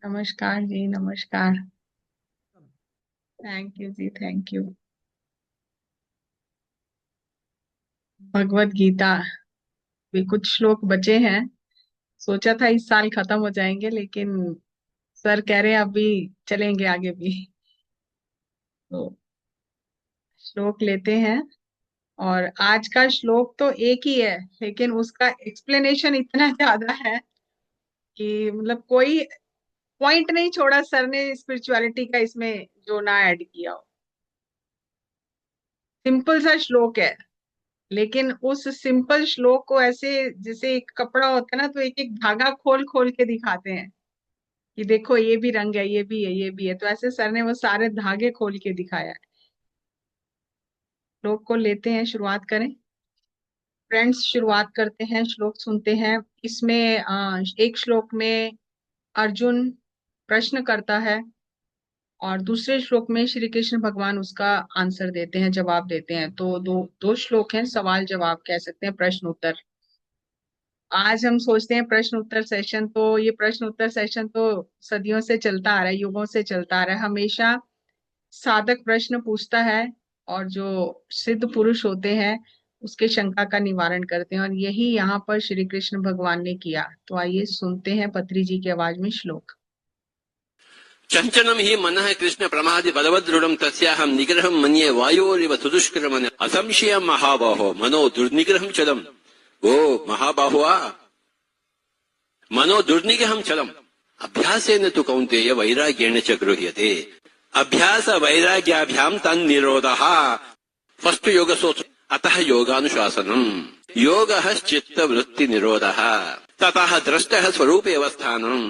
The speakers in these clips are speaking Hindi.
नमस्कार जी, नमस्कार। थैंक यू जी, थैंक यू। भगवत गीता, भी कुछ श्लोक बचे हैं। सोचा था इस साल खत्म हो जाएंगे, लेकिन सर कह रहे हैं अभी चलेंगे आगे भी। तो श्लोक लेते हैं। और आज का श्लोक तो एक ही है, लेकिन उसका एक्सप्लेनेशन इतना ज्यादा है कि मतलब कोई पॉइंट नहीं छोड़ा सर ने स्पिरिचुअलिटी का इसमें, जो ना ऐड किया हो। सिंपल सा श्लोक है, लेकिन उस सिंपल श्लोक को ऐसे, जैसे एक कपड़ा होता है ना, तो एक एक धागा खोल खोल के दिखाते हैं कि देखो ये भी रंग है, ये भी है, ये भी है। तो ऐसे सर ने वो सारे धागे खोल के दिखाया है। श्लोक को लेते हैं, शुरुआत करें। फ्रेंड्स, शुरुआत करते हैं, श्लोक सुनते हैं। इसमें एक श्लोक में अर्जुन प्रश्न करता है, और दूसरे श्लोक में श्री कृष्ण भगवान उसका आंसर देते हैं, जवाब देते हैं। तो दो दो श्लोक हैं, सवाल जवाब कह सकते हैं, प्रश्न उत्तर। आज हम सोचते हैं प्रश्न उत्तर सेशन, तो ये प्रश्न उत्तर सेशन तो सदियों से चलता आ रहा है, युगों से चलता आ रहा है। हमेशा साधक प्रश्न पूछता है, और जो सिद्ध पुरुष होते हैं उसके शंका का निवारण करते हैं, और यही यहाँ पर श्री कृष्ण भगवान ने किया। तो आइए सुनते हैं पत्री जी की आवाज में श्लोक। चंचलम ही मनः कृष्ण प्रमादि बलवदृढ़ तस्याहम निग्रहम मन्ये वायोरिव सुदुष्करम असंशय महाबाहो मनो दुर्निग्रहम चलम। ओ महाबाहुआ, मनो दुर्निग्रहम चलम अभ्यासेन तु कौन्तेय वैराग्येण च गृह्यते। अभ्यास वैराग्याभ्याम तन्निरोधः। फर्स्ट योग सोच, अतः योगानुशासनम। योगः चित्त वृत्ति निरोधः, ततः दृष्टः स्वरूपे अवस्थानम।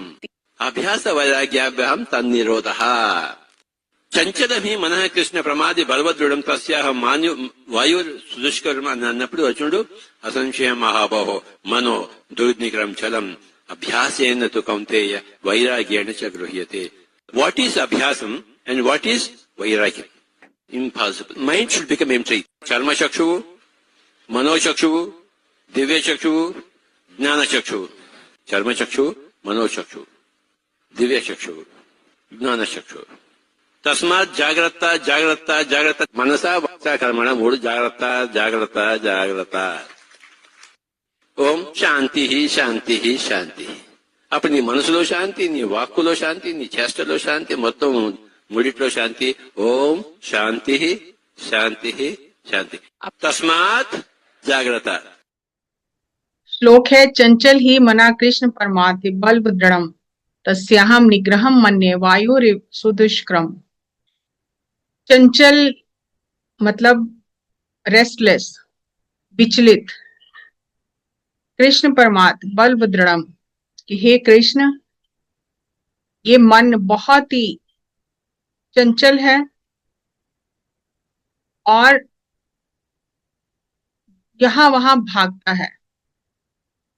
अभ्यास वैराग्याभ्याम तन्निरोधः। चंचल ही मनः कृष्ण प्रमादि बलवदृढ़ तस्याहम वायु सुदुष्कर्म అన్నప్పుడు అర్జునుడు అసంశయం మహాబాహో మనో దుర్నిగ్రహం చలం అభ్యాసేన తు కౌంతేయ వైరాగ్యేణ చ గృహ్యతే. What is abhyasam and what is vairagya? Impossible. Mind should become empty. Charma chakshu, mano chakshu, divya chakshu, jnana chakshu. Charma chakshu, mano chakshu, Divya चक्षु, ज्ञान चक्षु. तस्मात् जाग्रत जाग्रत जाग्रत मनसा वाचा कर्मणा मूढ़ जाग्रत जाग्रत जाग्रत. ओम शांति ही शांति ही शांति. अपनी మనసులో శాంతి, నీ వాక్కులో శాంతి, నీ చేష్టలో శాంతి, మొత్తం ముడిట్లో శాంతి. ఓం శాంతి శాంతి శాంతి. तस्मात् जाग्रत. श्लोक है, चंचल ही मना कृष्ण परमाति बल्ब दृढ़म तस्याहम निग्रहम मन्ये वायुरिव सुदुष्करम। चंचल मतलब रेस्टलेस, विचलित। कृष्ण परमात्म बल्ब दृढ़म, कि हे कृष्ण, ये मन बहुत ही चंचल है और यहाँ वहां भागता है।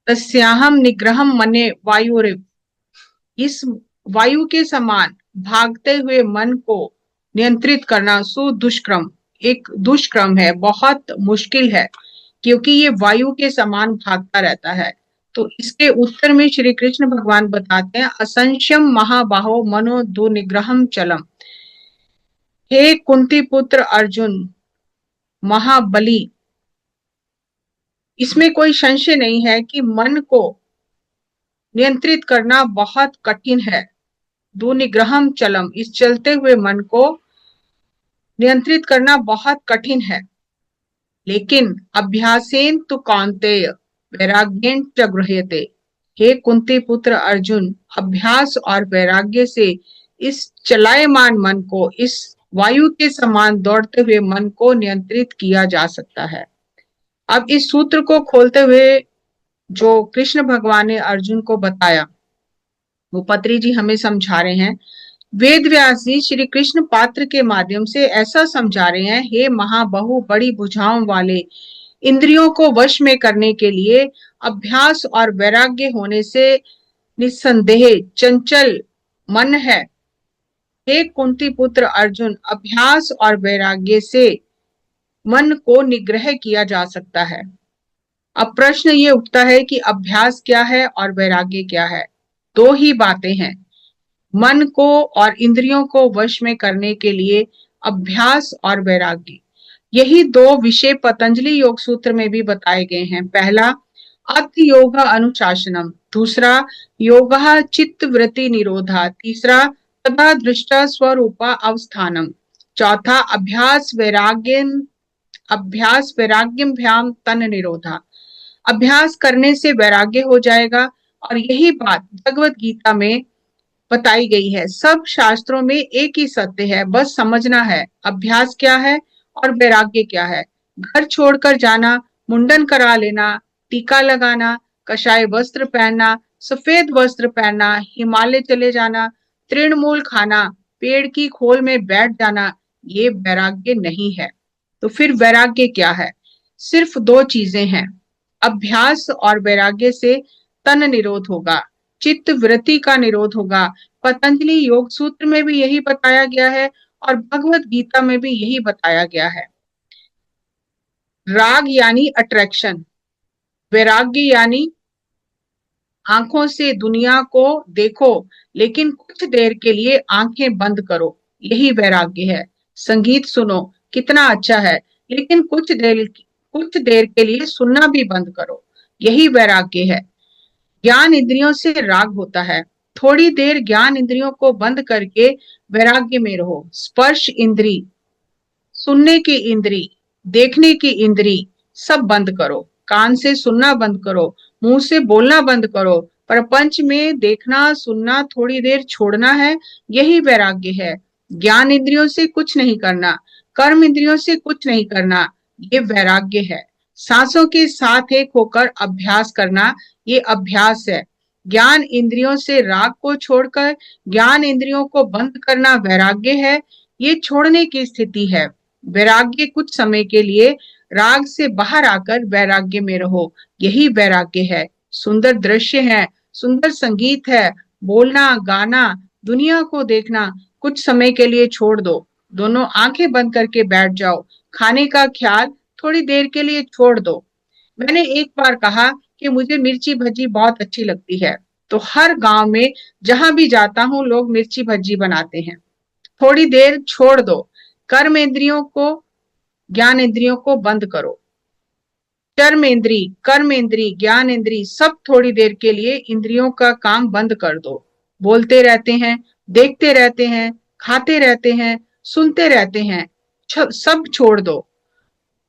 तस्याहम निग्रहम मन्ये वायुरिव, इस वायु के समान भागते हुए मन को नियंत्रित करना सुदुष्क्रम, एक दुष्क्रम है, बहुत मुश्किल है, क्योंकि ये वायु के समान भागता रहता है। तो इसके उत्तर में श्री कृष्ण भगवान बताते हैं, असंशयम महाबाहो मनो दुनिग्रहम चलम। हे कुंती पुत्र अर्जुन महाबली, इसमें कोई संशय नहीं है कि मन को नियंत्रित करना बहुत कठिन है। दुनिग्रहम चलम, इस चलते हुए मन को नियंत्रित करना बहुत कठिन है। लेकिन अभ्यासेन तु कौन्तेय वैराग्येन च गृह्यते। हे कुंती पुत्र अर्जुन, अभ्यास और वैराग्य से इस चलायमान मन को, इस वायु के समान दौड़ते हुए मन को नियंत्रित किया जा सकता है। अब इस सूत्र को खोलते हुए जो कृष्ण भगवान ने अर्जुन को बताया, वो पत्री जी हमें समझा रहे हैं। वेद व्यास जी श्री कृष्ण पात्र के माध्यम से ऐसा समझा रहे हैं, हे महाबहु बड़ी भुजाओं वाले, इंद्रियों को वश में करने के लिए अभ्यास और वैराग्य होने से निस्संदेह चंचल मन है। हे कुंती पुत्र अर्जुन, अभ्यास और वैराग्य से मन को निग्रह किया जा सकता है। अब प्रश्न ये उठता है कि अभ्यास क्या है और वैराग्य क्या है। दो ही बातें हैं। मन को और इंद्रियों को वश में करने के लिए अभ्यास और वैराग्य, यही दो विषय पतंजलि योग सूत्र में भी बताए गए हैं। पहला अथ योग अनुशासनम, दूसरा योग चित्त वृत्ति निरोधा, तीसरा तदा दृष्ट स्वरूपा अवस्थानम, चौथा अभ्यास वैराग्यभ्याम तन निरोधा। अभ्यास करने से वैराग्य हो जाएगा और यही बात भगवत गीता में बताई गई है। सब शास्त्रों में एक ही सत्य है, बस समझना है अभ्यास क्या है और वैराग्य क्या है। घर छोड़कर जाना, मुंडन करा लेना, टीका लगाना, कषाय वस्त्र पहनना, सफेद वस्त्र पहनना, हिमालय चले जाना, तृणमूल खाना, पेड़ की खोल में बैठ जाना, ये वैराग्य नहीं है। तो फिर वैराग्य क्या है? सिर्फ दो चीजें हैं, अभ्यास और वैराग्य से तन निरोध होगा, चित्त वृत्ति का निरोध होगा। पतंजलि योग सूत्र में भी यही बताया गया है और भगवत गीता में भी यही बताया गया है। राग यानी अट्रैक्शन, वैराग्य यानी आंखों से दुनिया को देखो लेकिन कुछ देर के लिए आंखें बंद करो, यही वैराग्य है। संगीत सुनो, कितना अच्छा है, लेकिन कुछ देर के लिए सुनना भी बंद करो, यही वैराग्य है। ज्ञान इंद्रियों से राग होता है, थोड़ी देर ज्ञान इंद्रियों को बंद करके वैराग्य में रहो। स्पर्श इंद्री, सुनने की इंद्री, देखने की इंद्री सब बंद करो, कान से सुनना बंद करो, मुंह से बोलना बंद करो, प्रपंच में देखना सुनना थोड़ी देर छोड़ना है, यही वैराग्य है। ज्ञान इंद्रियों से कुछ नहीं करना, कर्म इंद्रियों से कुछ नहीं करना, ये वैराग्य है। सांसों के साथ एक होकर अभ्यास करना, ये अभ्यास है। ज्ञान इंद्रियों से राग को छोड़कर ज्ञान इंद्रियों को बंद करना वैराग्य है, ये छोड़ने की स्थिति है। वैराग्य कुछ समय के लिए राग से बाहर आकर वैराग्य में रहो, यही वैराग्य है। सुंदर दृश्य है, सुंदर संगीत है, बोलना गाना दुनिया को देखना कुछ समय के लिए छोड़ दो, दोनों आंखें बंद करके बैठ जाओ, खाने का ख्याल थोड़ी देर के लिए छोड़ दो। मैंने एक बार कहा कि मुझे मिर्ची भज्जी बहुत अच्छी लगती है, तो हर गांव में जहां भी जाता हूं लोग मिर्ची भज्जी बनाते हैं। थोड़ी देर छोड़ दो, कर्म इंद्रियों को ज्ञान इंद्रियों को बंद करो, कर्म इंद्री ज्ञान इंद्री सब थोड़ी देर के लिए इंद्रियों का काम बंद कर दो। बोलते रहते हैं, देखते रहते हैं, खाते रहते हैं, सुनते रहते हैं, सब छोड़ दो।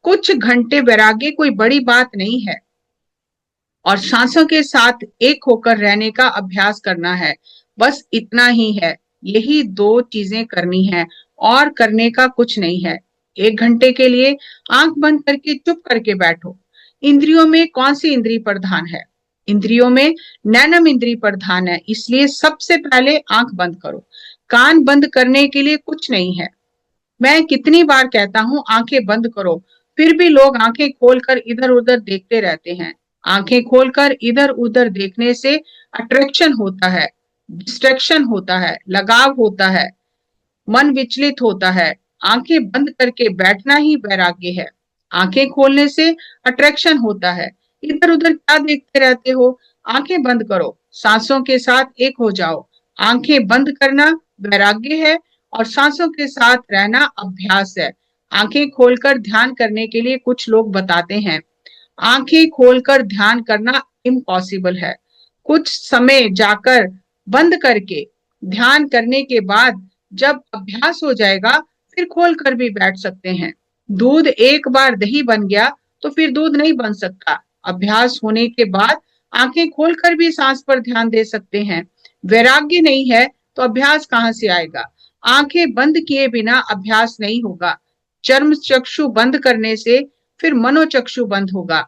कुछ घंटे वैराग्य कोई बड़ी बात नहीं है और सांसों के साथ एक होकर रहने का अभ्यास करना है, बस इतना ही है। यही दो चीजें करनी है और करने का कुछ नहीं है। 1 घंटे के लिए आंख बंद करके चुप करके बैठो। इंद्रियों में कौन सी इंद्री प्रधान है? इंद्रियों में नैनम इंद्री प्रधान है, इसलिए सबसे पहले आंख बंद करो। कान बंद करने के लिए कुछ नहीं है। मैं कितनी बार कहता हूं आंखें बंद करो, फिर भी लोग आंखें खोलकर इधर उधर देखते रहते हैं। आंखें खोलकर इधर उधर देखने से अट्रैक्शन होता है, डिस्ट्रैक्शन होता है, लगाव होता है, मन विचलित होता है। आंखें बंद करके बैठना ही वैराग्य है। आंखें खोलने से अट्रैक्शन होता है, इधर उधर क्या देखते रहते हो? आंखें बंद करो, सांसों के साथ एक हो जाओ। आंखें बंद करना वैराग्य है और सांसों के साथ रहना अभ्यास है। आंखें खोलकर ध्यान करने के लिए कुछ लोग बताते हैं, आंखें खोलकर ध्यान करना इम्पॉसिबल है। कुछ समय जाकर बंद करके ध्यान करने के बाद जब अभ्यास हो जाएगा फिर खोल कर भी बैठ सकते हैं। दूध एक बार दही बन गया तो फिर दूध नहीं बन सकता। अभ्यास होने के बाद आंखें खोलकर भी सांस पर ध्यान दे सकते हैं। वैराग्य नहीं है तो अभ्यास कहाँ से आएगा? आंखें बंद किए बिना अभ्यास नहीं होगा। चर्म चक्षु बंद करने से फिर मनोचक्षु बंद होगा,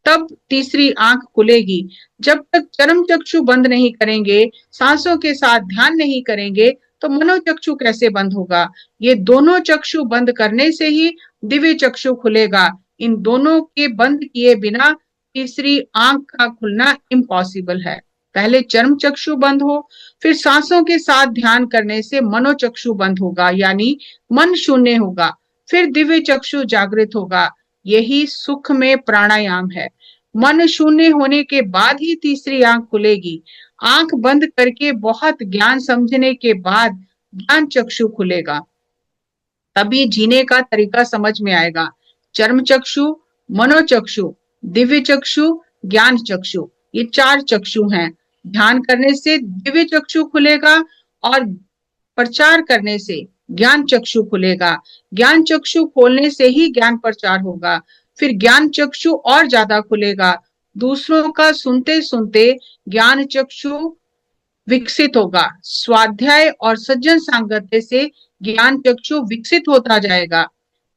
तब तीसरी आंख खुलेगी। जब तक चर्म चक्षु बंद नहीं करेंगे, सांसों के साथ ध्यान नहीं करेंगे, तो मनोचक्षु कैसे बंद होगा? ये दोनों चक्षु बंद करने से ही दिव्य चक्षु खुलेगा। इन दोनों के बंद किए बिना तीसरी आंख का खुलना इम्पॉसिबल है। पहले चर्म चक्षु बंद हो, फिर सांसों के साथ ध्यान करने से मनोचक्षु बंद होगा, यानी मन शून्य होगा, फिर दिव्य चक्षु जागृत होगा। यही सुख में प्राणायाम है। मन शून्य होने के बाद ही तीसरी आंख खुलेगी। आंख बंद करके बहुत ज्ञान समझने के बाद ज्ञान चक्षु खुलेगा, तभी जीने का तरीका समझ में आएगा। चर्म चक्षु, मनोचक्षु, दिव्य चक्षु, ज्ञान चक्षु, ये चार चक्षु हैं। ध्यान करने से दिव्य चक्षु खुलेगा और प्रचार करने से ज्ञान चक्षु खुलेगा। ज्ञान चक्षु खोलने से ही ज्ञान प्रचार होगा, फिर ज्ञान चक्षु और ज्यादा खुलेगा। दूसरों का सुनते सुनते ज्ञान चक्षु विकसित होगा। स्वाध्याय और सज्जन सांगत्य से ज्ञान चक्षु विकसित होता जाएगा।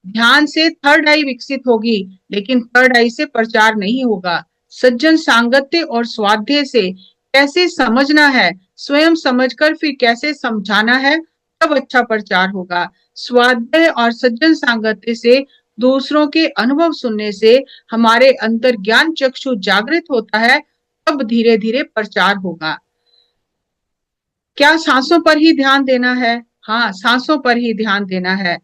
ध्यान से थर्ड आई विकसित होगी, लेकिन थर्ड आई से प्रचार नहीं होगा। सज्जन सांगत्य और स्वाध्याय से कैसे समझना है, स्वयं समझकर फिर कैसे समझाना है, तब अच्छा प्रचार होगा। स्वाध्याय और सज्जन सांगत्य से, दूसरों के अनुभव सुनने से हमारे अंतर ज्ञान चक्षु जागृत होता है, तब धीरे धीरे प्रचार होगा। क्या सांसों पर ही ध्यान देना है? हाँ, सांसों पर ही ध्यान देना है।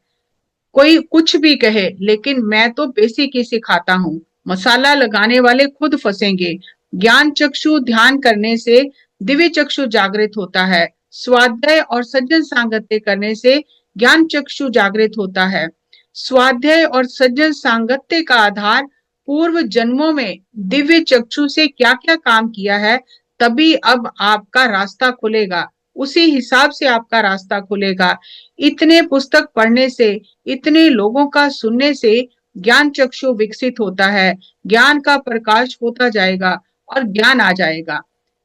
कोई कुछ भी कहे, लेकिन मैं तो बेसिक ही सिखाता हूँ। मसाला लगाने वाले खुद फंसेंगे। ज्ञान चक्षु ध्यान करने से दिव्य चक्षु जागृत होता है। स्वाध्याय और सज्जन सांगत्य करने से ज्ञान चक्षु जागृत होता है। स्वाध्याय और सज्जन सांगत्य का आधार पूर्व जन्मों में दिव्य चक्षु से क्या क्या काम किया है, तभी अब आपका रास्ता खुलेगा। उसी हिसाब से आपका रास्ता खुलेगा। इतने पुस्तक पढ़ने से, इतने लोगों का सुनने से ज्ञान चक्षु विकसित होता है। ज्ञान का प्रकाश होता जाएगा और ज्ञान आ जाएगा।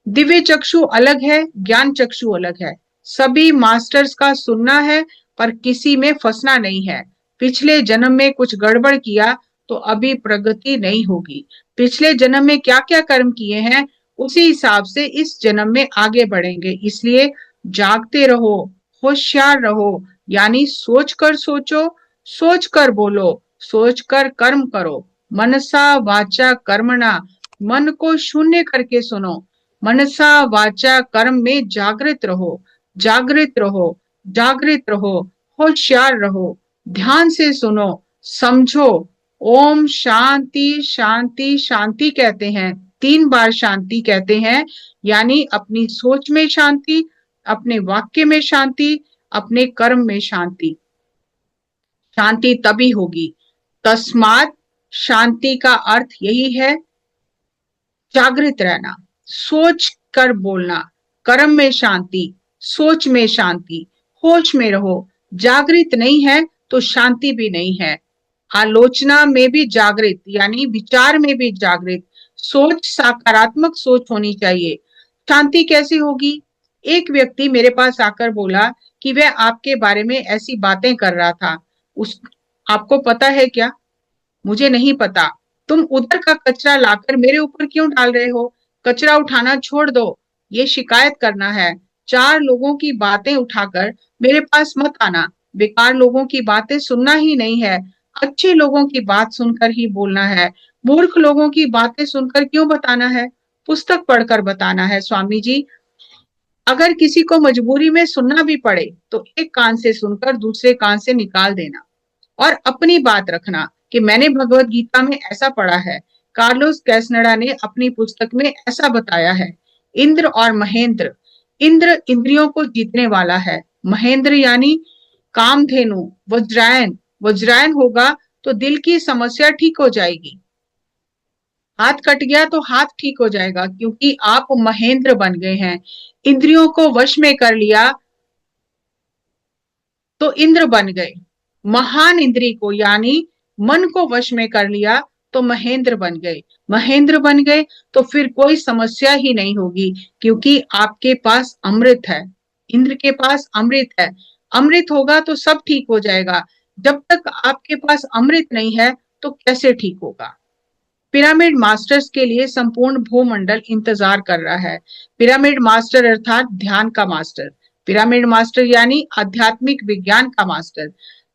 दिव्य चक्षु अलग है, ज्ञान चक्षु अलग है। सभी मास्टर्स का सुनना है, पर किसी में फंसना नहीं है। पिछले जन्म में कुछ गड़बड़ किया तो अभी प्रगति नहीं होगी। पिछले जन्म में क्या क्या कर्म किए हैं, उसी हिसाब से इस जन्म में आगे बढ़ेंगे। इसलिए जागते रहो, होशियार रहो, यानी सोच कर सोचो, सोच कर बोलो, सोच कर कर्म करो। मनसा वाचा कर्मणा, मन को शून्य करके सुनो। मनसा वाचा कर्म में जागृत रहो, जागृत रहो, जागृत रहो, होशियार रहो। ध्यान से सुनो, समझो। ओम शांति शांति शांति कहते हैं, 3 बार शांति कहते हैं, यानी अपनी सोच में शांति, अपने वाक्य में शांति, अपने कर्म में शांति। शांति तभी होगी। तस्मात, शांति का अर्थ यही है, जागृत रहना, सोच कर बोलना। कर्म में शांति, सोच में शांति, होश में रहो। जागृत नहीं है तो शांति भी नहीं है। आलोचना में भी जागृत, यानी विचार में भी जागृत। सोच सकारात्मक सोच होनी चाहिए। शांति कैसी होगी? एक व्यक्ति मेरे पास आकर बोला कि वह आपके बारे में ऐसी बातें कर रहा था, उस आपको पता है क्या? मुझे नहीं पता। तुम उधर का कचरा लाकर मेरे ऊपर क्यों डाल रहे हो? कचरा उठाना छोड़ दो, ये शिकायत करना है। 4 लोगों की बातें उठाकर मेरे पास मत आना। बेकार लोगों की बातें सुनना ही नहीं है, अच्छे लोगों की बात सुनकर ही बोलना है। मूर्ख लोगों की बातें सुनकर क्यों बताना है? पुस्तक पढ़कर बताना है। स्वामी जी, अगर किसी को मजबूरी में सुनना भी पड़े तो एक कान से सुनकर दूसरे कान से निकाल देना और अपनी बात रखना कि मैंने भगवत गीता में ऐसा पढ़ा है। कार्लोस कैसनडा ने अपनी पुस्तक में ऐसा बताया है। इंद्र और महेंद्र, इंद्र इंद्रियों को जीतने वाला है। महेंद्र यानी कामधेनु, वज्रायन, वज्रायन होगा तो दिल की समस्या ठीक हो जाएगी। हाथ कट गया तो हाथ ठीक हो जाएगा, क्योंकि आप महेंद्र बन गए हैं। इंद्रियों को वश में कर लिया तो इंद्र बन गए। महान इंद्री को, यानी मन को वश में कर लिया तो महेंद्र बन गए। महेंद्र बन गए तो फिर कोई समस्या ही नहीं होगी, क्योंकि आपके पास अमृत है। इंद्र के पास अमृत है। अमृत होगा तो सब ठीक हो जाएगा। जब तक आपके पास अमृत नहीं है तो कैसे ठीक होगा? पिरामिड मास्टर्स के लिए संपूर्ण भूमंडल इंतजार कर रहा है। पिरामिड मास्टर अर्थात ध्यान का मास्टर। पिरामिड मास्टर यानी आध्यात्मिक विज्ञान का मास्टर।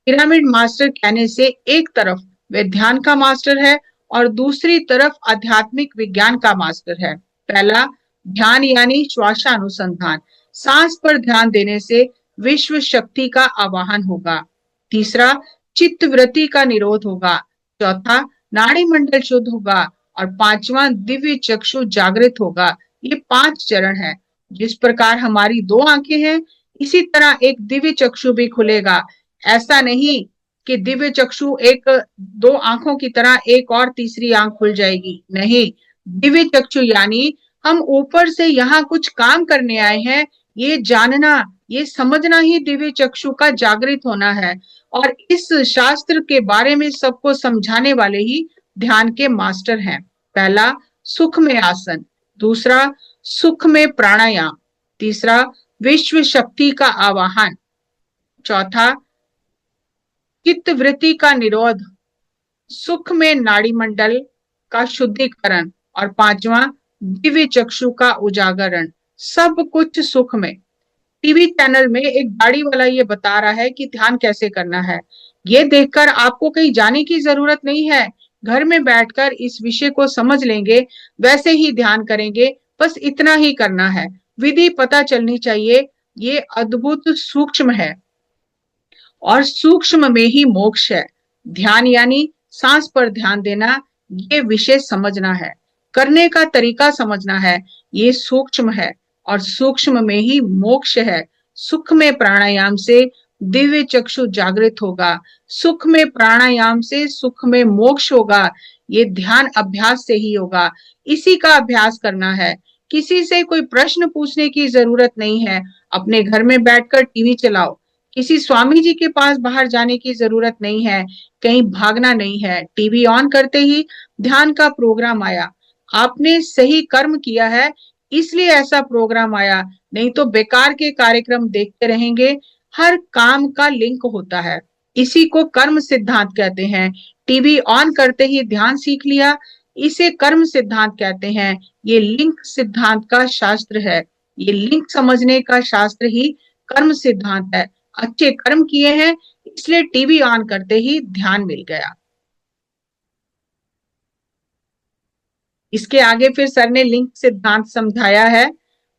पिरामिड मास्टर कहने से एक तरफ वे ध्यान का मास्टर है और दूसरी तरफ आध्यात्मिक विज्ञान का मास्टर है। पहला, ध्यान यानी श्वासानुसंधान, सांस पर ध्यान देने से विश्व शक्ति का आवाहन होगा। तीसरा, चित्त वृत्ति का निरोध होगा। चौथा, नाड़ी मंडल शुद्ध होगा। और पांचवा दिव्य चक्षु जागृत होगा। ये 5 चरण है। जिस प्रकार हमारी 2 आंखें हैं, इसी तरह एक दिव्य चक्षु भी खुलेगा। ऐसा नहीं कि दिव्य चक्षु एक 2 आंखों की तरह एक और तीसरी आंख खुल जाएगी, नहीं। दिव्य चक्षु यानी हम ऊपर से यहाँ कुछ काम करने आए हैं, ये जानना, ये समझना ही दिव्य चक्षु का जागृत होना है। और इस शास्त्र के बारे में सबको समझाने वाले ही ध्यान के मास्टर हैं। पहला सुख में आसन, दूसरा सुख में प्राणायाम, तीसरा विश्व शक्ति का आवाहन, चौथा चित्त वृत्ति का निरोध, सुख में नाड़ी मंडल का शुद्धिकरण, और पांचवा दिव्य चक्षु का उजागरण। सब कुछ सुख में। टीवी चैनल में एक दाढ़ी वाला ये बता रहा है कि ध्यान कैसे करना है। ये देखकर आपको कहीं जाने की जरूरत नहीं है। घर में बैठकर इस विषय को समझ लेंगे, वैसे ही ध्यान करेंगे, बस इतना ही करना है। विधि पता चलनी चाहिए। ये अद्भुत सूक्ष्म है और सूक्ष्म में ही मोक्ष है। ध्यान यानी सांस पर ध्यान देना, ये विषय समझना है। करने का तरीका समझना है, ये सूक्ष्म है और सूक्ष्म में ही मोक्ष है। सुख में प्राणायाम से दिव्य चक्षु जागृत होगा, सुख में प्राणायाम से सुख में मोक्ष होगा। ये ध्यान अभ्यास से ही होगा। इसी का अभ्यास करना है। किसी से कोई प्रश्न पूछने की जरूरत नहीं है। अपने घर में बैठकर टीवी चलाओ। किसी स्वामी जी के पास बाहर जाने की जरूरत नहीं है, कहीं भागना नहीं है। टीवी ऑन करते ही ध्यान का प्रोग्राम आया। आपने सही कर्म किया है, इसलिए ऐसा प्रोग्राम आया, नहीं तो बेकार के कार्यक्रम देखते रहेंगे। हर काम का लिंक होता है, इसी को कर्म सिद्धांत कहते हैं। टीवी ऑन करते ही ध्यान सीख लिया, इसे कर्म सिद्धांत कहते हैं। ये लिंक सिद्धांत का शास्त्र है। ये लिंक समझने का शास्त्र ही कर्म सिद्धांत है। अच्छे कर्म किए हैं, इसलिए टीवी ऑन करते ही ध्यान मिल गया। इसके आगे फिर सर ने लिंक सिद्धांत समझाया है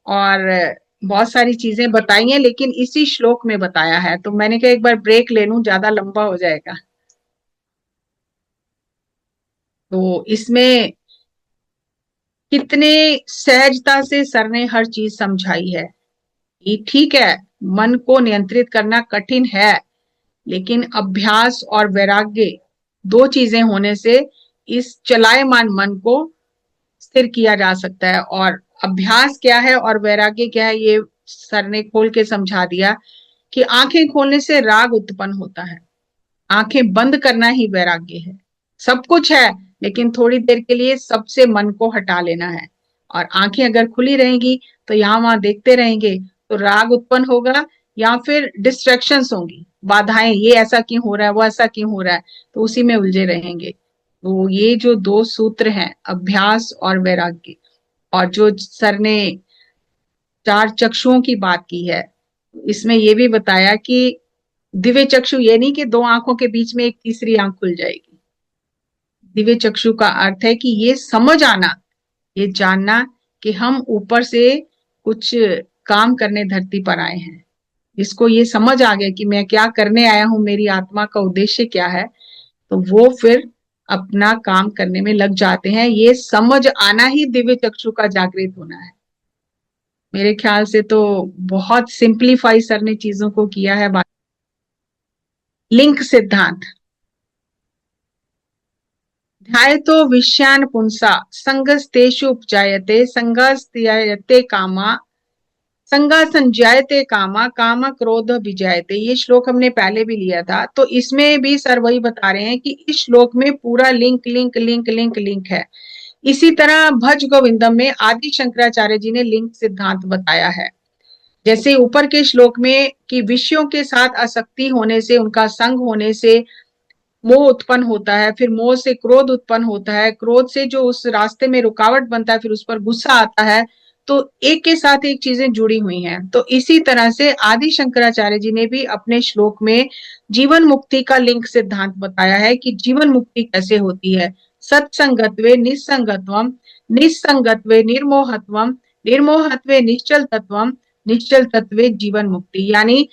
और बहुत सारी चीजें बताई हैं, लेकिन इसी श्लोक में बताया है। तो मैंने कहा एक बार ब्रेक ले लूं, ज्यादा लंबा हो जाएगा। तो इसमें कितने सहजता से सर ने हर चीज समझाई है। ये ठीक है, मन को नियंत्रित करना कठिन है, लेकिन अभ्यास और वैराग्य 2 चीजें होने से इस चलायमान मन को स्थिर किया जा सकता है। और अभ्यास क्या है और वैराग्य क्या है, ये सर ने खोल के समझा दिया कि आंखें खोलने से राग उत्पन्न होता है, आंखें बंद करना ही वैराग्य है। सब कुछ है, लेकिन थोड़ी देर के लिए सबसे मन को हटा लेना है। और आंखें अगर खुली रहेंगी तो यहाँ वहां देखते रहेंगे तो राग उत्पन्न होगा, या फिर डिस्ट्रैक्शंस होंगी, बाधाएं, ये ऐसा क्यों हो रहा है, वो ऐसा क्यों हो रहा है, तो उसी में उलझे रहेंगे। तो ये जो 2 सूत्र हैं, अभ्यास और वैराग्य, और जो सर ने 4 चक्षुओं की बात की है, इसमें ये भी बताया कि दिव्य चक्षु ये नहीं कि 2 आंखों के बीच में एक तीसरी आंख खुल जाएगी। दिव्य चक्षु का अर्थ है कि ये समझ आना, ये जानना कि हम ऊपर से कुछ काम करने धरती पर आए हैं। इसको ये समझ आ गया कि मैं क्या करने आया हूं, मेरी आत्मा का उद्देश्य क्या है, तो वो फिर अपना काम करने में लग जाते हैं। ये समझ आना ही दिव्य चक्षु का जागृत होना है। मेरे ख्याल से तो बहुत सिंप्लीफाई सर ने चीजों को किया है। लिंक सिद्धांत, ध्यायतो विषयान पुंसा संगस्तेषु उपजायते संगस्त्यायते कामा संगा संजायते कामा कामा क्रोध विजायते। ये श्लोक हमने पहले भी लिया था, तो इसमें भी सर वही बता रहे हैं कि इस श्लोक में पूरा link link link link link है। इसी तरह भज गोविंदम में आदि शंकराचार्य जी ने लिंक सिद्धांत बताया है। जैसे ऊपर के श्लोक में कि विषयों के साथ आसक्ति होने से, उनका संग होने से मोह उत्पन्न होता है, फिर मोह से क्रोध उत्पन्न होता है, क्रोध से जो उस रास्ते में रुकावट बनता है, फिर उस पर गुस्सा आता है। तो एक के साथ एक चीजें जुड़ी हुई हैं। तो इसी तरह से आदि शंकराचार्य जी ने भी अपने श्लोक में जीवन मुक्ति का लिंक सिद्धांत बताया है कि जीवन मुक्ति कैसे होती है। सत्संगत्वे निस्संगत्वम, निस्संगत्वे निर्मोहत्वम, निर्मोहत्वे निश्चल तत्वम, निश्चल तत्वे जीवन मुक्ति। यानी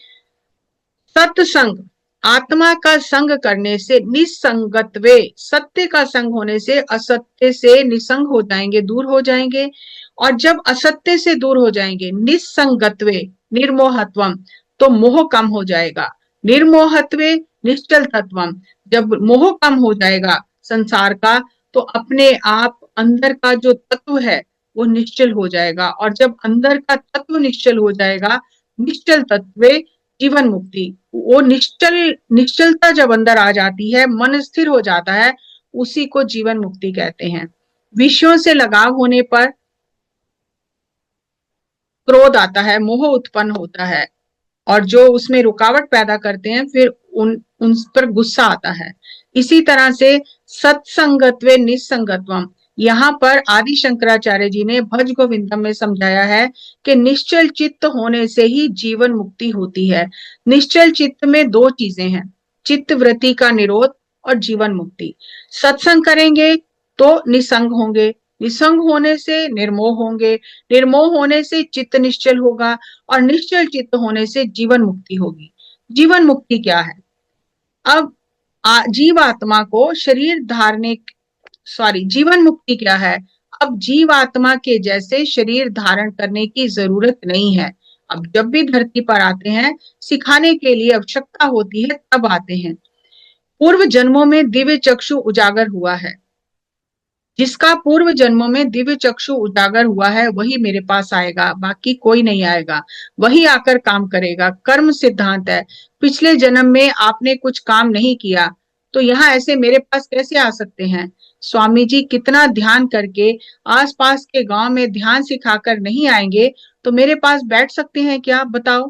सत्संग, आत्मा का संग करने से निसंगत्वे, सत्य का संग होने से असत्य से निसंग हो जाएंगे, दूर हो जाएंगे। और जब असत्य से दूर हो जाएंगे, निसंगत्वे निर्मोहत्वम, तो मोह कम हो जाएगा। निर्मोहत्वे निश्चल तत्वम, जब मोह कम हो जाएगा संसार का, तो अपने आप अंदर का जो तत्व है वो निश्चल हो जाएगा। और जब अंदर का तत्व निश्चल हो जाएगा, निश्चल तत्वे जीवन मुक्ति, वो निश्चलता जब अंदर आ जाती है, मन स्थिर हो जाता है, उसी को जीवन मुक्ति कहते हैं। विषयों से लगाव होने पर क्रोध आता है, मोह उत्पन्न होता है, और जो उसमें रुकावट पैदा करते हैं, फिर उन पर गुस्सा आता है। इसी तरह से सत्संगत्वे निसंगत्वम, यहाँ पर आदि शंकराचार्य जी ने भज गोविंदम में समझाया है कि निश्चल चित्त होने से ही जीवन मुक्ति होती है। निश्चल चित्त में दो चीजें हैं, चित्त वृत्ति का निरोध और जीवन मुक्ति। सत्संग करेंगे तो निसंग होंगे, निसंग होने से निर्मोह होंगे, निर्मोह होने से चित्त निश्चल होगा, और निश्चल चित्त होने से जीवन मुक्ति होगी। जीवन मुक्ति क्या है? अब जीवात्मा को शरीर धारने, जीवन मुक्ति क्या है? अब जीवात्मा के जैसे शरीर धारण करने की जरूरत नहीं है। अब जब भी धरती पर आते हैं, सिखाने के लिए आवश्यकता होती है, तब आते हैं। पूर्व जन्मों में दिव्य चक्षु उजागर हुआ है, जिसका पूर्व जन्मों में दिव्य चक्षु उजागर हुआ है वही मेरे पास आएगा, बाकी कोई नहीं आएगा। वही आकर काम करेगा, कर्म सिद्धांत है। पिछले जन्म में आपने कुछ काम नहीं किया, तो यहाँ ऐसे मेरे पास कैसे आ सकते हैं? स्वामी जी कितना ध्यान करके आसपास के गांव में ध्यान सिखाकर नहीं आएंगे, तो मेरे पास बैठ सकते हैं क्या? बताओ।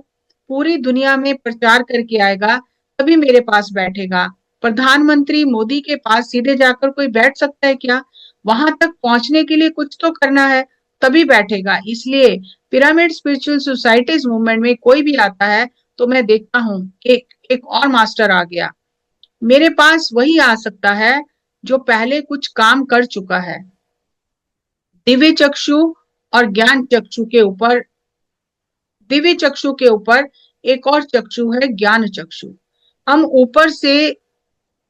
पूरी दुनिया में प्रचार करके आएगा, तभी मेरे पास बैठेगा। प्रधानमंत्री मोदी के पास सीधे जाकर कोई बैठ सकता है क्या? वहां तक पहुंचने के लिए कुछ तो करना है, तभी बैठेगा। इसलिए पिरामिड स्पिरिचुअल सोसाइटीज मूवमेंट में कोई भी आता है, तो मैं देखता हूँ कि एक और मास्टर आ गया। मेरे पास वही आ सकता है जो पहले कुछ काम कर चुका है। दिव्य चक्षु और ज्ञान चक्षु के ऊपर, दिव्य चक्षु के ऊपर एक और चक्षु है, ज्ञान चक्षु। हम ऊपर से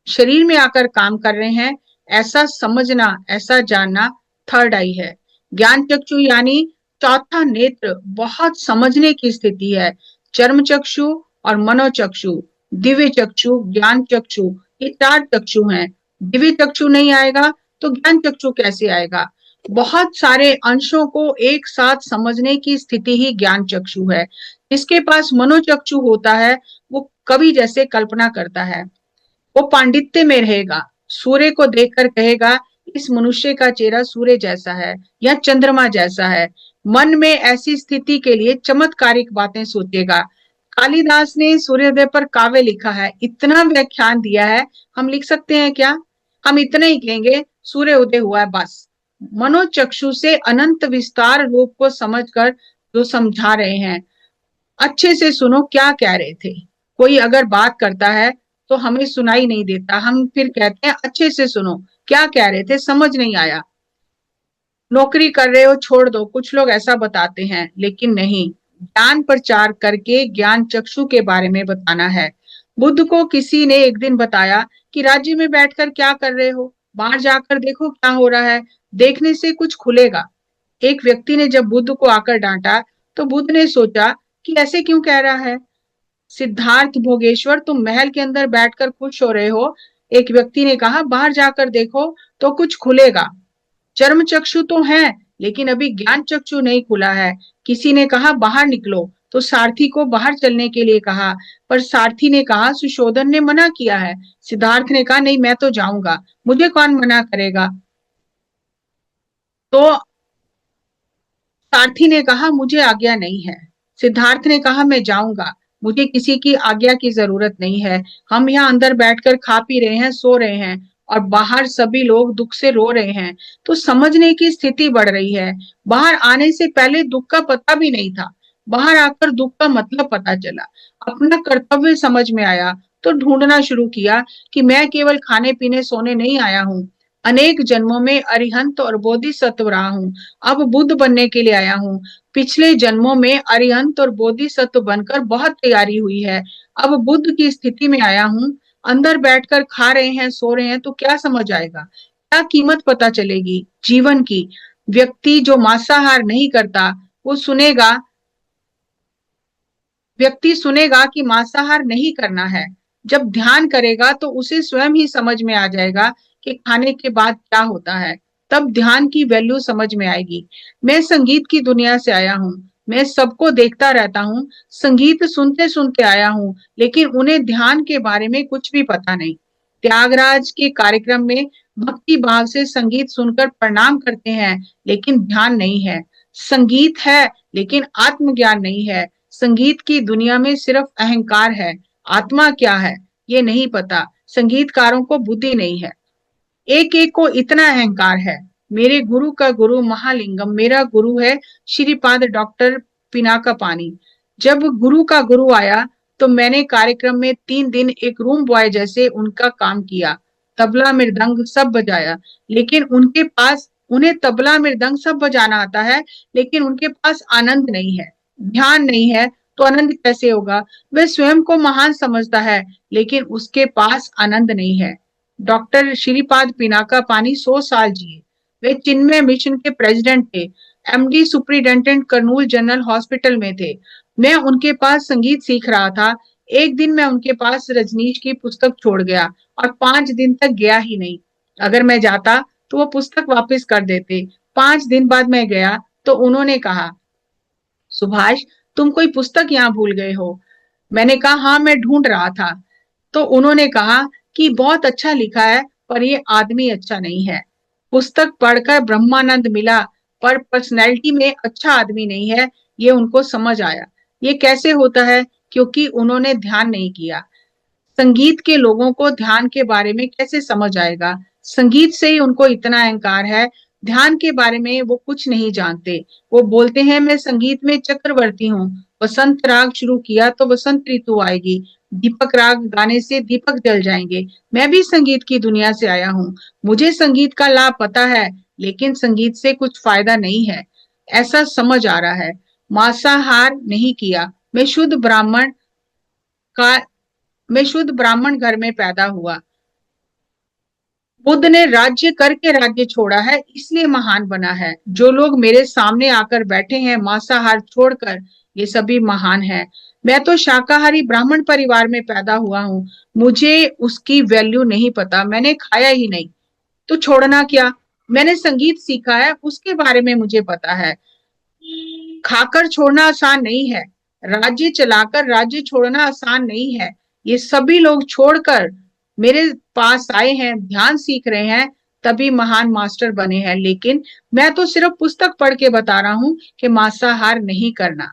शरीर में आकर काम कर रहे हैं, ऐसा समझना, ऐसा जानना थर्ड आई है। ज्ञान चक्षु यानी चौथा नेत्र, बहुत समझने की स्थिति है। चर्म चक्षु और मनोचक्षु, दिव्य चक्षु, ज्ञान चक्षु, ये चार चक्षु हैं। दिव्य चक्षु नहीं आएगा तो ज्ञान चक्षु कैसे आएगा? बहुत सारे अंशों को एक साथ समझने की स्थिति ही ज्ञान चक्षु है। जिसके पास मनोचक्षु होता है, वो कवि जैसे कल्पना करता है, वो पांडित्य में रहेगा। सूर्य को देखकर कहेगा इस मनुष्य का चेहरा सूर्य जैसा है या चंद्रमा जैसा है। मन में ऐसी स्थिति के लिए चमत्कारिक बातें सोचेगा। कालिदास ने सूर्योदय पर काव्य लिखा है, इतना व्याख्यान दिया है, हम लिख सकते हैं क्या? हम इतना ही कहेंगे सूर्य उदय हुआ है, बस। मनोचक्षु से अनंत विस्तार रूप को समझकर जो समझा रहे हैं, अच्छे से सुनो क्या कह रहे थे। कोई अगर बात करता है तो हमें सुनाई नहीं देता, हम फिर कहते हैं अच्छे से सुनो क्या कह रहे थे, समझ नहीं आया। नौकरी कर रहे हो, छोड़ दो, कुछ लोग ऐसा बताते हैं, लेकिन नहीं, ज्ञान प्रचार करके ज्ञान चक्षु के बारे में बताना है। बुद्ध को किसी ने एक दिन बताया कि राज्य में बैठकर क्या कर रहे हो, बाहर जाकर देखो क्या हो रहा है, देखने से कुछ खुलेगा। एक व्यक्ति ने जब बुद्ध को आकर डांटा, तो बुद्ध ने सोचा कि ऐसे क्यों कह रहा है। सिद्धार्थ भोगेश्वर, तुम महल के अंदर बैठकर खुश हो रहे हो। एक व्यक्ति ने कहा बाहर जाकर देखो तो कुछ खुलेगा। चर्म चक्षु तो है, लेकिन अभी ज्ञान चक्षु नहीं खुला है। किसी ने कहा बाहर निकलो, तो सारथी को बाहर चलने के लिए कहा, पर सारथी ने कहा सुशोधन ने मना किया है। सिद्धार्थ ने कहा नहीं, मैं तो जाऊंगा, मुझे कौन मना करेगा। तो सारथी ने कहा मुझे आज्ञा नहीं है। सिद्धार्थ ने कहा मैं जाऊंगा, मुझे किसी की आज्ञा की जरूरत नहीं है। हम यहाँ अंदर बैठकर खा पी रहे हैं, सो रहे हैं, और बाहर सभी लोग दुख से रो रहे हैं, तो समझने की स्थिति बढ़ रही है। बाहर आने से पहले दुख का पता भी नहीं था, बाहर आकर दुख का मतलब पता चला, अपना कर्तव्य समझ में आया, तो ढूंढना शुरू किया कि मैं केवल खाने पीने सोने नहीं आया हूँ, अनेक जन्मों में अरिहंत और बोधिसत्व रहा हूँ, अब बुद्ध बनने के लिए आया हूँ। पिछले जन्मों में अरिहंत और बोधिसत्व बनकर बहुत तैयारी हुई है, अब बुद्ध की स्थिति में आया हूं, अंदर बैठकर खा रहे हैं, सो रहे हैं, तो क्या समझ आएगा, क्या कीमत पता चलेगी जीवन की। व्यक्ति जो मांसाहार नहीं करता वो सुनेगा, व्यक्ति सुनेगा कि मांसाहार नहीं करना है। जब ध्यान करेगा तो उसे स्वयं ही समझ में आ जाएगा कि खाने के बाद क्या होता है। तब ध्यान की वैल्यू समझ में आएगी। मैं संगीत की दुनिया से आया हूँ, मैं सबको देखता रहता हूँ, संगीत सुनते सुनते आया हूँ, लेकिन उन्हें ध्यान के बारे में कुछ भी पता नहीं। त्यागराज के कार्यक्रम में भक्ति भाव से संगीत सुनकर प्रणाम करते हैं, लेकिन ध्यान नहीं है। संगीत है लेकिन आत्मज्ञान नहीं है। संगीत की दुनिया में सिर्फ अहंकार है, आत्मा क्या है ये नहीं पता। संगीतकारों को बुद्धि नहीं है। एक एक को इतना अहंकार है। मेरे गुरु का गुरु महालिंगम, मेरा गुरु है श्रीपाद डॉक्टर पिनाका पानी। जब गुरु का गुरु आया तो मैंने कार्यक्रम में 3 दिन एक रूम बॉय जैसे उनका काम किया, तबला मृदंग सब बजाया, लेकिन उन्हें तबला मृदंग सब बजाना आता है, लेकिन उनके पास आनंद नहीं है, ध्यान नहीं है, तो आनंद कैसे होगा। वह स्वयं को महान समझता है, लेकिन उसके पास आनंद नहीं है। डॉक्टर श्रीपाद पिनाका पानी 100 साल जिए। वे चिन्मय मिशन के प्रेसिडेंट थे, MD superintendent Kurnool general hospital में थे। मैं उनके पास संगीत सीख रहा था। एक दिन मैं उनके पास रजनीश की पुस्तक छोड़ गया और 5 दिन तक गया ही नहीं। अगर मैं जाता तो वो पुस्तक वापस कर देते। 5 दिन बाद मैं गया तो उन्होंने कहा, सुभाष तुम कोई पुस्तक यहाँ भूल गए हो। मैंने कहा हाँ, मैं ढूंढ रहा था। तो उन्होंने कहा कि बहुत अच्छा लिखा है पर ये आदमी अच्छा नहीं है। पुस्तक पढ़कर ब्रह्मानंद मिला पर पर्सनैलिटी में अच्छा आदमी नहीं है, ये उनको समझ आया। ये कैसे होता है, क्योंकि उन्होंने ध्यान नहीं किया। संगीत के लोगों को ध्यान के बारे में कैसे समझ आएगा। संगीत से ही उनको इतना अहंकार है, ध्यान के बारे में वो कुछ नहीं जानते। वो बोलते हैं मैं संगीत में चक्रवर्ती हूँ, वसंत राग शुरू किया तो वसंत ऋतु आएगी, दीपक राग गाने से दीपक जल जाएंगे। मैं भी संगीत की दुनिया से आया हूँ, मुझे संगीत का लाभ पता है, लेकिन संगीत से कुछ फायदा नहीं है, ऐसा समझ आ रहा है। मांसाहार नहीं किया, का मैं शुद्ध ब्राह्मण घर में पैदा हुआ। बुद्ध ने राज्य करके राज्य छोड़ा है, इसलिए महान बना है। जो लोग मेरे सामने आकर बैठे हैं मांसाहार छोड़कर, ये सभी महान हैं। मैं तो शाकाहारी ब्राह्मण परिवार में पैदा हुआ हूँ, मुझे उसकी वैल्यू नहीं पता, मैंने खाया ही नहीं, तो छोड़ना क्या। मैंने संगीत सीखा है, उसके बारे में मुझे पता है। खाकर छोड़ना आसान नहीं है, राज्य चलाकर राज्य छोड़ना आसान नहीं है। ये सभी लोग छोड़कर मेरे पास आए हैं, ध्यान सीख रहे हैं, तभी महान मास्टर बने हैं। लेकिन मैं तो सिर्फ पुस्तक पढ़ के बता रहा हूं कि मांसाहार नहीं करना।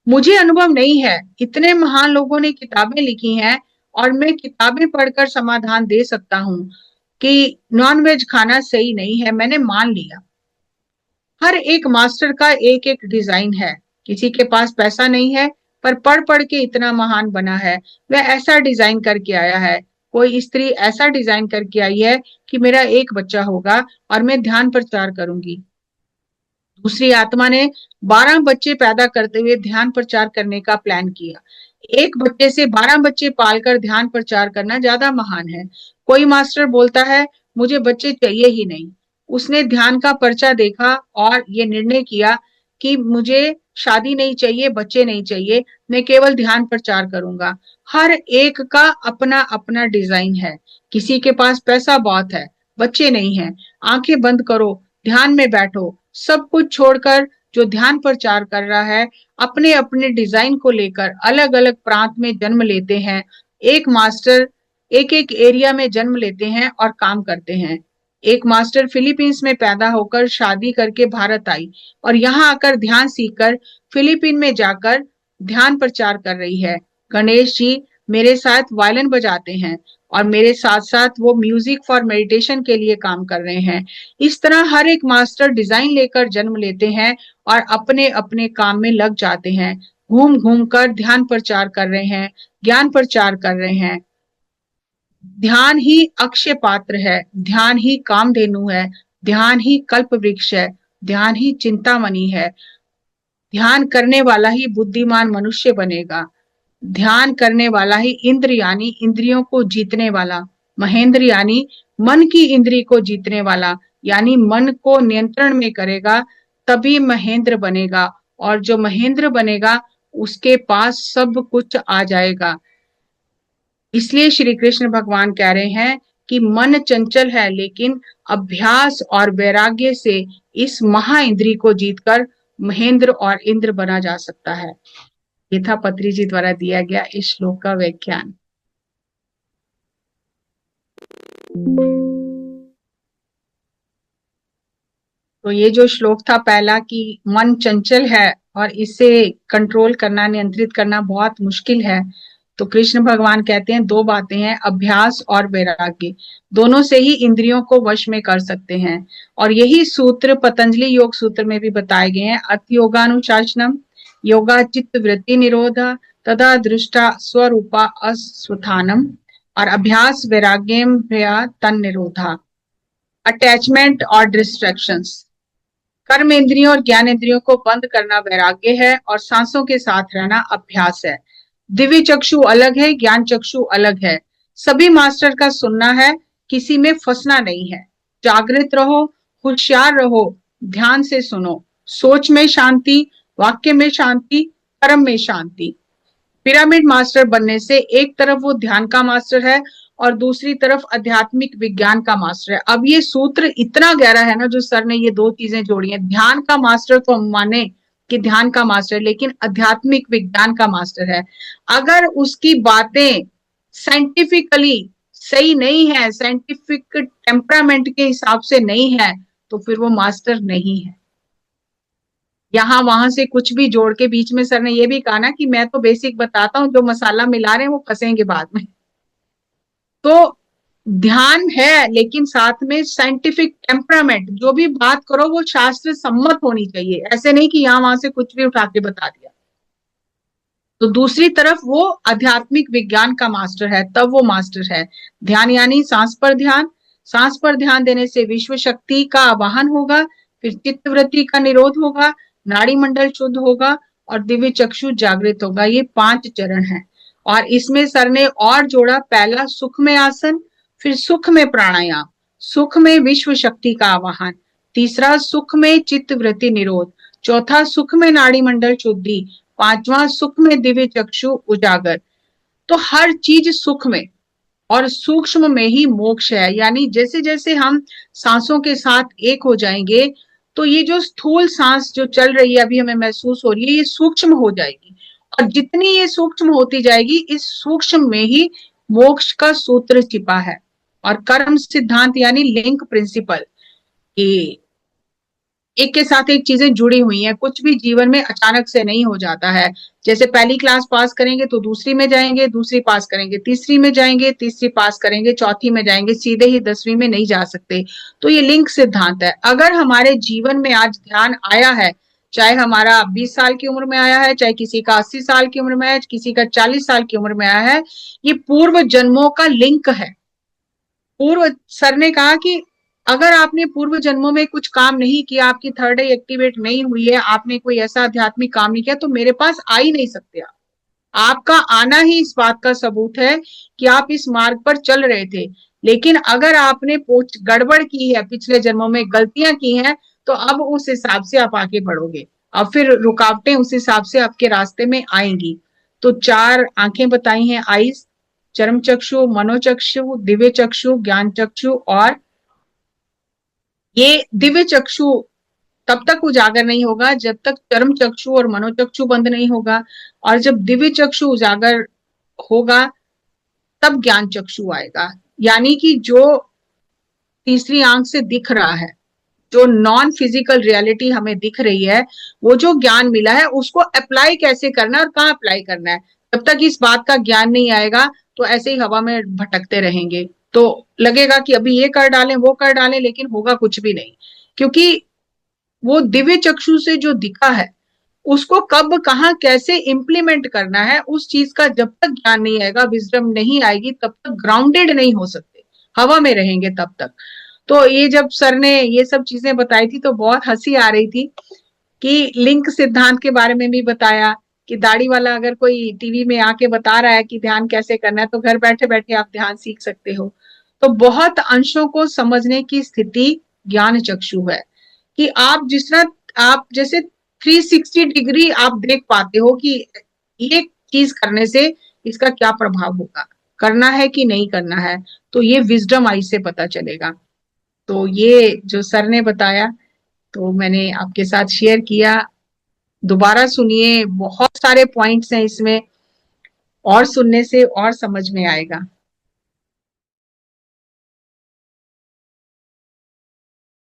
मुझे अनुभव नहीं है, इतने महान लोगों ने किताबें लिखी हैं और मैं किताबें पढ़कर समाधान दे सकता हूँ कि नॉनवेज खाना सही नहीं है, मैंने मान लिया। हर एक मास्टर का एक एक डिजाइन है। किसी के पास पैसा नहीं है पर पढ़ पढ़ के इतना महान बना है, वह ऐसा डिजाइन करके आया है। कोई स्त्री ऐसा डिजाइन करके आई है कि मेरा एक बच्चा होगा और मैं ध्यान प्रचार करूंगी। दूसरी आत्मा ने 12 बच्चे पैदा करते हुए ध्यान प्रचार करने का प्लान किया। एक बच्चे से 12 बच्चे पालकर ध्यान प्रचार करना ज्यादा महान है। कोई मास्टर बोलता है मुझे बच्चे चाहिए ही नहीं। उसने ध्यान का पर्चा देखा और ये निर्णय किया कि मुझे शादी नहीं चाहिए, बच्चे नहीं चाहिए, मैं केवल ध्यान प्रचार करूंगा। हर एक का अपना अपना डिजाइन है। किसी के पास पैसा बहुत है, बच्चे नहीं है, आंखें बंद करो, ध्यान में बैठो। सब कुछ छोड़कर जो ध्यान प्रचार कर रहा है, अपने अपने डिजाइन को लेकर अलग अलग प्रांत में जन्म लेते हैं। एक मास्टर एक एक एरिया में जन्म लेते हैं और काम करते हैं। एक मास्टर फिलीपींस में पैदा होकर शादी करके भारत आई और यहाँ आकर ध्यान सीखकर फिलीपीन में जाकर ध्यान प्रचार कर रही है। गणेश जी मेरे साथ वायलिन बजाते हैं और मेरे साथ साथ वो म्यूजिक फॉर मेडिटेशन के लिए काम कर रहे हैं। इस तरह हर एक मास्टर डिजाइन लेकर जन्म लेते हैं और अपने अपने काम में लग जाते हैं। घूम घूम कर ध्यान प्रचार कर रहे हैं, ज्ञान प्रचार कर रहे हैं। ध्यान ही अक्षय पात्र है, ध्यान ही कामधेनु है, ध्यान ही कल्प वृक्ष है, ध्यान ही चिंतामणि है। ध्यान करने वाला ही बुद्धिमान मनुष्य बनेगा। ध्यान करने वाला ही इंद्र यानी इंद्रियों को जीतने वाला, महेंद्र यानी मन की इंद्री को जीतने वाला, यानी मन को नियंत्रण में करेगा तभी महेंद्र बनेगा, और जो महेंद्र बनेगा उसके पास सब कुछ आ जाएगा। इसलिए श्री कृष्ण भगवान कह रहे हैं कि मन चंचल है, लेकिन अभ्यास और वैराग्य से इस महा इंद्री को जीतकर महेंद्र और इंद्र बना जा सकता है। ये था पत्री जी द्वारा दिया गया इस श्लोक का व्याख्यान। तो ये जो श्लोक था पहला कि मन चंचल है और इसे कंट्रोल करना, नियंत्रित करना बहुत मुश्किल है, तो कृष्ण भगवान कहते हैं दो बातें हैं, अभ्यास और वैराग्य, दोनों से ही इंद्रियों को वश में कर सकते हैं। और यही सूत्र पतंजलि योग सूत्र में भी बताए गए हैं, अति योगानुशासनम योगा चित्त वृत्ति निरोधा तदा दृष्टा स्वरूपा अस्वथानम, और अभ्यास वैराग्यम तन निरोधा, अटैचमेंट और डिस्ट्रैक्शंस। कर्म इंद्रियों और ज्ञान इंद्रियों को बंद करना वैराग्य है और सांसों के साथ रहना अभ्यास है। दिव्य चक्षु अलग है, ज्ञान चक्षु अलग है। सभी मास्टर का सुनना है, किसी में फंसना नहीं है। जागृत रहो, होशियार रहो, ध्यान से सुनो। सोच में शांति, वाक्य में शांति, कर्म में शांति। पिरामिड मास्टर बनने से एक तरफ वो ध्यान का मास्टर है और दूसरी तरफ आध्यात्मिक विज्ञान का मास्टर है। अब ये सूत्र इतना गहरा है ना, जो सर ने ये दो चीजें जोड़ी हैं। ध्यान का मास्टर तो हम माने कि ध्यान का मास्टर, लेकिन आध्यात्मिक विज्ञान का मास्टर है। अगर उसकी बातें साइंटिफिकली सही नहीं है, साइंटिफिक टेम्परामेंट के हिसाब से नहीं है, तो फिर वो मास्टर नहीं है। यहाँ वहां से कुछ भी जोड़ के, बीच में सर ने ये भी कहा ना कि मैं तो बेसिक बताता हूँ, जो मसाला मिला रहे हैं वो फंसेंगे बाद में। तो ध्यान है, लेकिन साथ में साइंटिफिक टेम्परामेंट, जो भी बात करो वो शास्त्र सम्मत होनी चाहिए, ऐसे नहीं कि यहाँ वहां से कुछ भी उठा के बता दिया। तो दूसरी तरफ वो आध्यात्मिक विज्ञान का मास्टर है, तब वो मास्टर है। ध्यान यानी सांस पर ध्यान, सांस पर ध्यान देने से विश्व शक्ति का आवाहन होगा, फिर चित्त वृत्ति का निरोध होगा, नाड़ी मंडल शुद्ध होगा और दिव्य चक्षु जागृत होगा। ये 5 चरण हैं। और इसमें सर ने और जोड़ा, पहला सुख में आसन, फिर सुख में प्राणायाम, सुख में विश्व शक्ति का आवाहन, तीसरा सुख में चित्त वृत्ति निरोध, चौथा सुख में नाड़ी मंडल शुद्धि, पांचवा सुख में दिव्य चक्षु उजागर। तो हर चीज सुख में और सूक्ष्म में ही मोक्ष है। यानी जैसे जैसे हम सांसों के साथ एक हो जाएंगे, तो ये जो स्थूल सांस जो चल रही है अभी हमें महसूस हो रही है, ये सूक्ष्म हो जाएगी, और जितनी ये सूक्ष्म होती जाएगी, इस सूक्ष्म में ही मोक्ष का सूत्र छिपा है। और कर्म सिद्धांत यानी लिंक प्रिंसिपल, कि एक के साथ एक चीजें जुड़ी हुई हैं, कुछ भी जीवन में अचानक से नहीं हो जाता है। जैसे पहली क्लास पास करेंगे तो दूसरी में जाएंगे, दूसरी पास करेंगे तीसरी में जाएंगे, तीसरी पास करेंगे चौथी में जाएंगे, सीधे ही 10वीं में नहीं जा सकते। तो ये लिंक सिद्धांत है। अगर हमारे जीवन में आज ध्यान आया है, चाहे हमारा 20 साल की उम्र में आया है, चाहे किसी का 80 साल की उम्र में है, किसी का 40 साल की उम्र में आया है, ये पूर्व जन्मों का लिंक है। पूर्व, सर ने कहा कि अगर आपने पूर्व जन्मों में कुछ काम नहीं किया, आपकी थर्ड आई एक्टिवेट नहीं हुई है, आपने कोई ऐसा आध्यात्मिक काम नहीं किया, तो मेरे पास आ ही नहीं सकते आप। आपका आना ही इस बात का सबूत है कि आप इस मार्ग पर चल रहे थे। लेकिन अगर आपने गड़बड़ की है, पिछले जन्मों में गलतियां की हैं, तो अब उस हिसाब से आप आगे बढ़ोगे, अब फिर रुकावटें उस हिसाब से आपके रास्ते में आएंगी। तो 4 आंखें बताई हैं, आईज, चरम चक्षु, मनोचक्षु, दिव्य चक्षु, ज्ञान चक्षु। और ये दिव्य चक्षु तब तक उजागर नहीं होगा जब तक चरम चक्षु और मनोचक्षु बंद नहीं होगा, और जब दिव्य चक्षु उजागर होगा तब ज्ञान चक्षु आएगा। यानी कि जो तीसरी आंख से दिख रहा है, जो नॉन फिजिकल रियलिटी हमें दिख रही है, वो जो ज्ञान मिला है उसको अप्लाई कैसे करना है और कहाँ अप्लाई करना है, जब तक इस बात का ज्ञान नहीं आएगा तो ऐसे ही हवा में भटकते रहेंगे। तो लगेगा कि अभी ये कर डालें, वो कर डालें, लेकिन होगा कुछ भी नहीं, क्योंकि वो दिव्य चक्षु से जो दिखा है उसको कब कहाँ कैसे इंप्लीमेंट करना है, उस चीज का जब तक ज्ञान नहीं आएगा, विजडम नहीं आएगी, तब तक ग्राउंडेड नहीं हो सकते, हवा में रहेंगे तब तक। तो ये जब सर ने ये सब चीजें बताई थी तो बहुत हंसी आ रही थी कि लिंक सिद्धांत के बारे में भी बताया कि दाढ़ी वाला अगर कोई टीवी में आके बता रहा है कि ध्यान कैसे करना है, तो घर बैठे बैठे आप ध्यान सीख सकते हो। तो बहुत अंशों को समझने की स्थिति ज्ञान चक्षु है, कि आप जिस तरह आप जैसे 360 डिग्री आप देख पाते हो कि ये चीज करने से इसका क्या प्रभाव होगा, करना है कि नहीं करना है। तो ये विजडम आई से पता चलेगा। तो ये जो सर ने बताया तो मैंने आपके साथ शेयर किया। दोबारा सुनिए, बहुत सारे पॉइंट्स हैं इसमें, और सुनने से और समझ में आएगा।